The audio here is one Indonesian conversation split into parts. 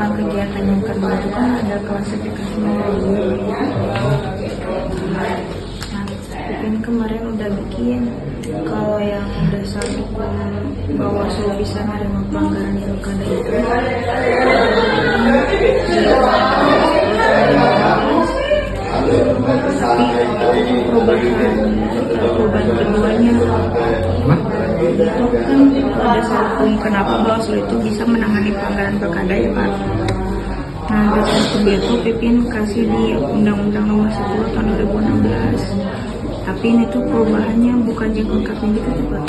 misalkan kegiatan yang kedua itu kan ada klasifikasinya kayak gini. Nah, Pipin kemarin udah bikin kalau yang dasar hukum Bawaslu bisa menerima pelanggaran pilkada itu tapi perubahan keduanya itu kan dasar hukum kenapa Bawaslu itu bisa menangani pelanggaran pilkada ya Pak. Nah dasar hukum itu Pipin kasih di Undang-Undang Nomor 10 Tahun 2016. Tapi ini tuh perubahannya bukan yang lengkapnya gitu tuh Pak.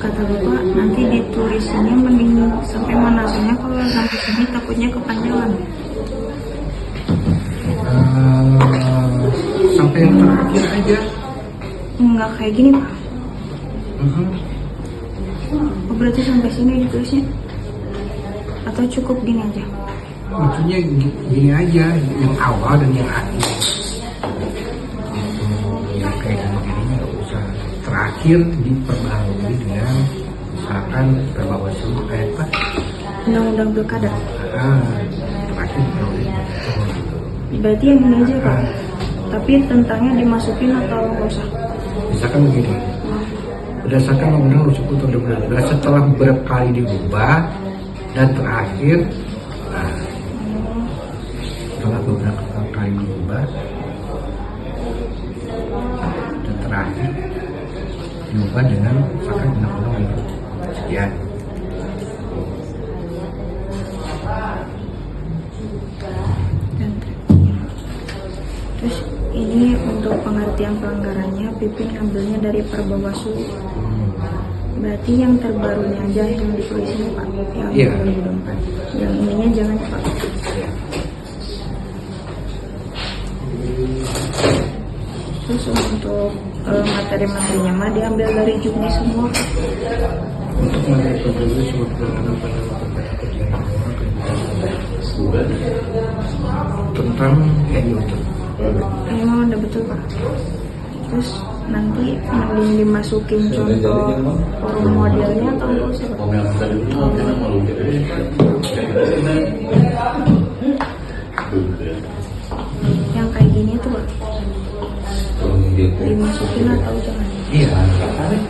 Kata Bapak nanti ditulisannya mending sampai mana, soalnya kalau sampai sini takutnya kepanjangan. Sampai yang terakhir aja. Enggak kayak gini Pak. Oh, berarti sampai sini ditulisnya? Atau cukup gini aja? Maksudnya gini aja, yang awal dan yang akhir. Yang kayak gini nggak usah. Terakhir diperbaharui dengan misalkan Bawaslu kayak apa? Undang-Undang pilkada. Terakhir diperbaharui. Berarti yang ini aja Pak. Tapi tentangnya dimasukin atau nggak usah? Misalkan begini. Berdasarkan Undang-Undang Nomor 10 Tahun 2016 setelah berkali diubah dan terakhir setelah beberapa kali diubah dan terakhir diubah dengan misalkan undang-undang sekian. Terus ini untuk pengertian pelanggarannya Pipin ngambilnya dari Perbawaslu. Berarti yang terbarunya aja yang ditulisnya Pak, yang 2024. Yang ininya jangan Pak. Terus untuk materi-materinya mah diambil dari Juknis semua. Untuk materi peduli semua penanganan tentang itu. Ini mah udah betul Pak. Terus nanti mending dimasukin contoh forum modelnya atau enggak usah Pak? Yang kayak gini tuh Pak, dimasukin atau jangan? Iya.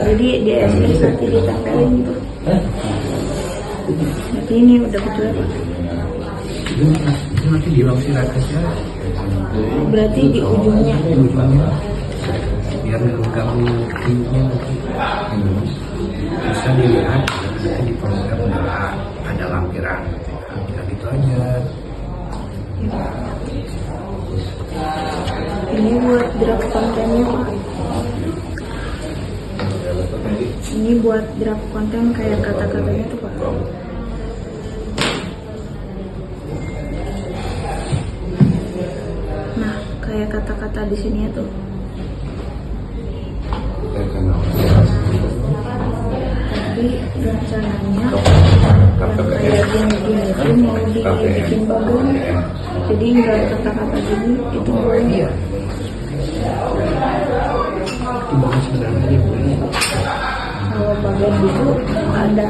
Jadi di SS nanti ditempelin gitu. Berarti ini udah betul ya Pak? Itu nanti di ruang silat aja. Berarti di ujungnya. Biar mengganggu view-nya nanti. Bisa dilihat nanti di program ada lampiran. Lampiran gitu aja. Ini buat draft kontennya Pak. Ini buat draft konten kayak kata-katanya tuh Pak. Nah, kayak kata-kata di sini tuh. Tapi rencananya kayak gini-gini tuh mau dibikin bagus. Jadi nggak kata-kata gini itu boleh. Timbangan sebenarnya boleh. Kalau bagian itu ada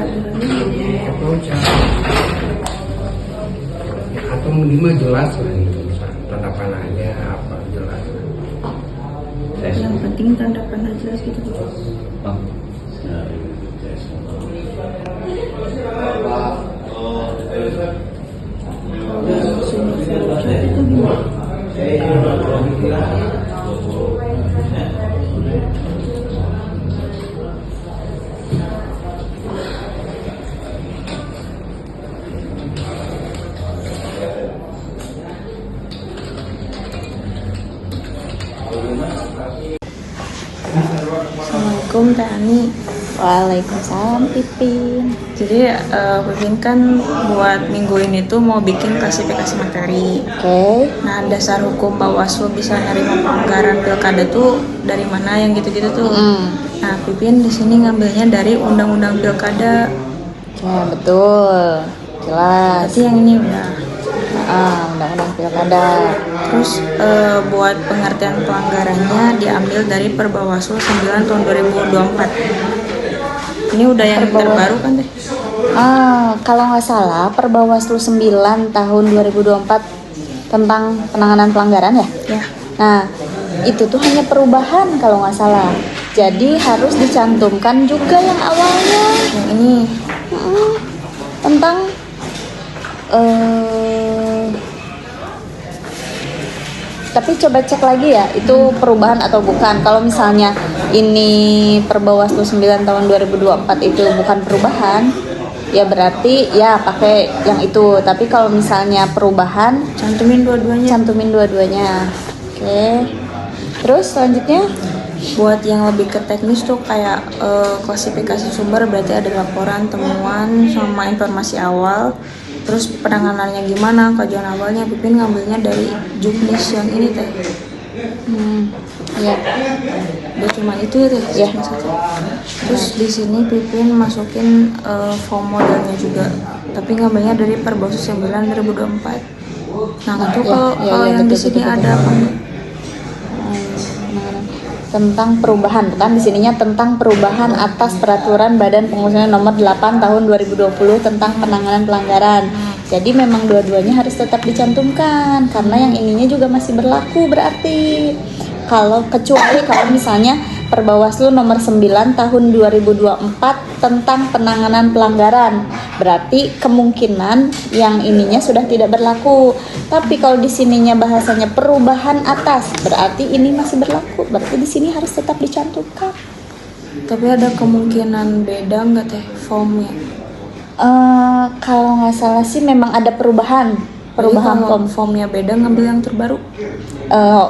atau minimal jelas lah gitu, tanda panahnya apa jelas. Yang penting tanda panah jelas gitu. Itu gimana? Assalamualaikum Teh Ani. Waalaikumsalam Pipin. Jadi Pipin kan buat minggu ini tuh mau bikin klasifikasi materi. Oke. Nah dasar hukum Bawaslu bisa nerima pelanggaran pilkada tuh dari mana yang gitu-gitu tuh. Nah Pipin di sini ngambilnya dari Undang-Undang Pilkada. Ya betul, jelas. Berarti yang ini udah. Undang-undang Pilkada. Terus buat pengertian pelanggarannya diambil dari Perbawaslu 9 tahun 2024. Ini udah yang terbaru kan deh? Kalau nggak salah Perbawaslu 9 tahun 2024 tentang penanganan pelanggaran ya. Ya. Nah, itu tuh hanya perubahan kalau nggak salah. Jadi harus dicantumkan juga yang awalnya. Yang ini. Tentang tapi coba cek lagi ya, itu perubahan atau bukan. Kalau misalnya ini Perbawaslu 9 tahun 2024 itu bukan perubahan, ya berarti ya pakai yang itu. Tapi kalau misalnya perubahan, Cantumin dua-duanya. cantumin dua-duanya. Oke. Terus selanjutnya Buat yang lebih ke teknis tuh kayak klasifikasi sumber, berarti ada laporan, temuan, sama informasi awal. Terus penanganannya gimana, kajian awalnya. Pipin ngambilnya dari Juknis yang ini teh. ya. Udah cuma itu ya teh. Ya. Terus di sini Pipin masukin form modelnya juga. Tapi ngambilnya dari Perbawaslu 9 2024. Nah, itu kalau yang di sini ada apa? Tentang perubahan, bukan di sininya tentang perubahan atas peraturan Badan Pengurusan nomor 8 tahun 2020 tentang penanganan pelanggaran. Jadi memang dua-duanya harus tetap dicantumkan karena yang ininya juga masih berlaku berarti. Kecuali kalau misalnya Perbawaslu nomor 9 tahun 2024 tentang penanganan pelanggaran, berarti kemungkinan yang ininya sudah tidak berlaku. Tapi kalau di sininya bahasanya perubahan atas, berarti ini masih berlaku. Berarti di sini harus tetap dicantumkan. Tapi ada kemungkinan beda nggak teh formnya? Kalau nggak salah sih memang ada perubahan Jadi kalau form. formnya beda, ngambil yang terbaru.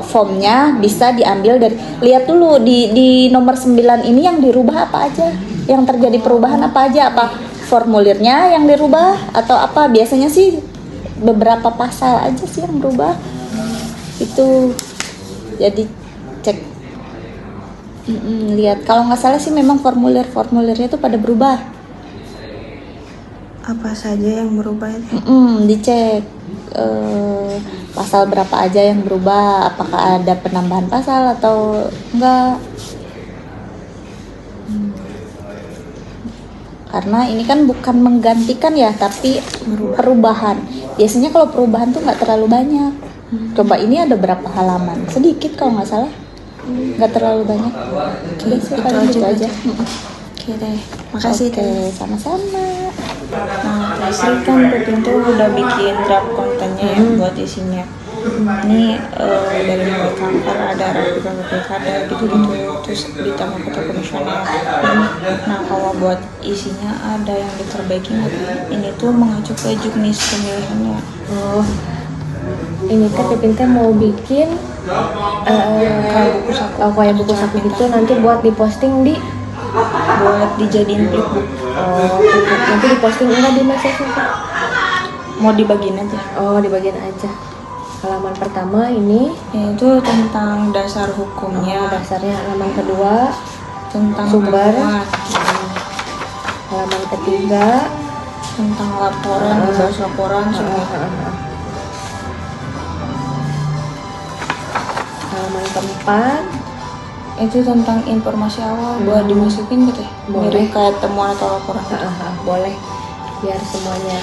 Formnya bisa diambil dari, lihat dulu di nomor 9 ini yang dirubah apa aja, yang terjadi perubahan apa aja, apa formulirnya yang dirubah atau apa. Biasanya sih beberapa pasal aja sih yang berubah itu. Jadi cek, lihat. Kalau nggak salah sih memang formulirnya tuh pada berubah. Apa saja yang berubah itu? Dicek pasal berapa aja yang berubah, apakah ada penambahan pasal atau enggak. Karena ini kan bukan menggantikan ya, tapi perubahan. Biasanya kalau perubahan tuh nggak terlalu banyak. Coba ini ada berapa halaman? Sedikit kalau nggak salah, nggak terlalu banyak. Udah sih, paling gitu aja. Oke deh, makasih Oke, teh. sama-sama. Nah, Sri kan Pipin tuh udah bikin draft kontennya ya buat isinya. Ini dari mulai cover ada replika ada gitu-gitu, terus ditambah foto komisioner. Nah, kalau buat isinya ada yang diperbaiki nggak? Ini tuh mengacu ke juknis pemilihannya. Oh, ini kan Pipin teh mau bikin Kayak buku saku. kayak buku saku gitu, nanti buat diposting di Buat dijadiin flipbook. nanti diposting enggak di medsos Kak? Mau dibagiin aja. Oh, di bagian aja. Halaman pertama ini Itu tentang dasar hukumnya, dasarnya, halaman kedua tentang sumber. temuan, halaman ketiga tentang laporan, bahas laporan semua. halaman keempat Itu tentang informasi awal buat dimasukin gitu ya. Boleh. Mirip kayak temuan atau laporan. boleh, biar semuanya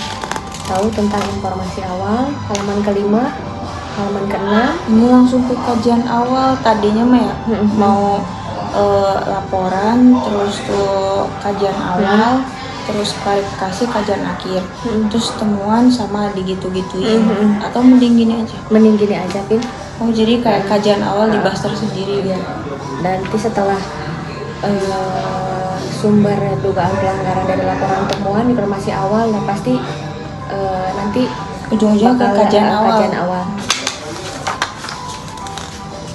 tahu tentang informasi awal. Halaman kelima, halaman keenam Ini langsung ke kajian awal. Tadinya mah ya mau laporan, terus tuh kajian awal, terus klarifikasi kajian akhir, terus temuan sama digitu-gituin. Atau mending gini aja. mending gini aja Pin. Oh, jadi kayak kajian awal dibahas tersendiri ya. Nanti setelah sumber dugaan pelanggaran dari laporan temuan informasi awal, nah pasti nanti Ujung-ujungnya ke bakal kajian awal. kajian awal.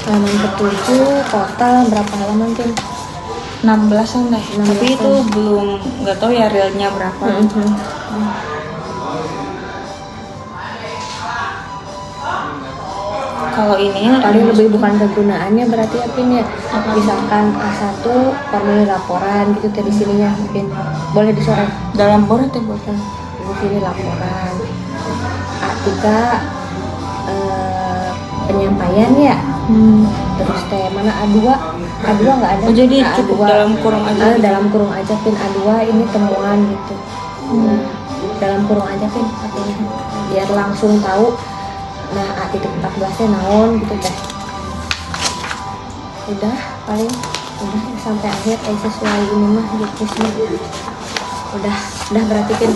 Halaman ketujuh total berapa halaman Tin? 16-an deh. 16-an. Tapi itu belum, nggak tahu ya realnya berapa. Kalau ini Paling lebih bukan kegunaannya berarti ya Pin ya. Misalkan A1 formulir laporan gitu dari sininya Pin. Boleh disorot. dalam bor atau bukan? Di sini laporan. A3 penyampaian ya. Terus teh mana A2? A2 nggak ada. Oh, jadi A2. cukup dalam kurung aja. Dalam kurung aja Pin A2 ini temuan gitu. dalam kurung aja Pin artinya biar langsung tahu nah titik 14 nya naon gitu teh. Udah paling udah sampai akhir sesuai ini mah gitu sih. Udah berarti Pin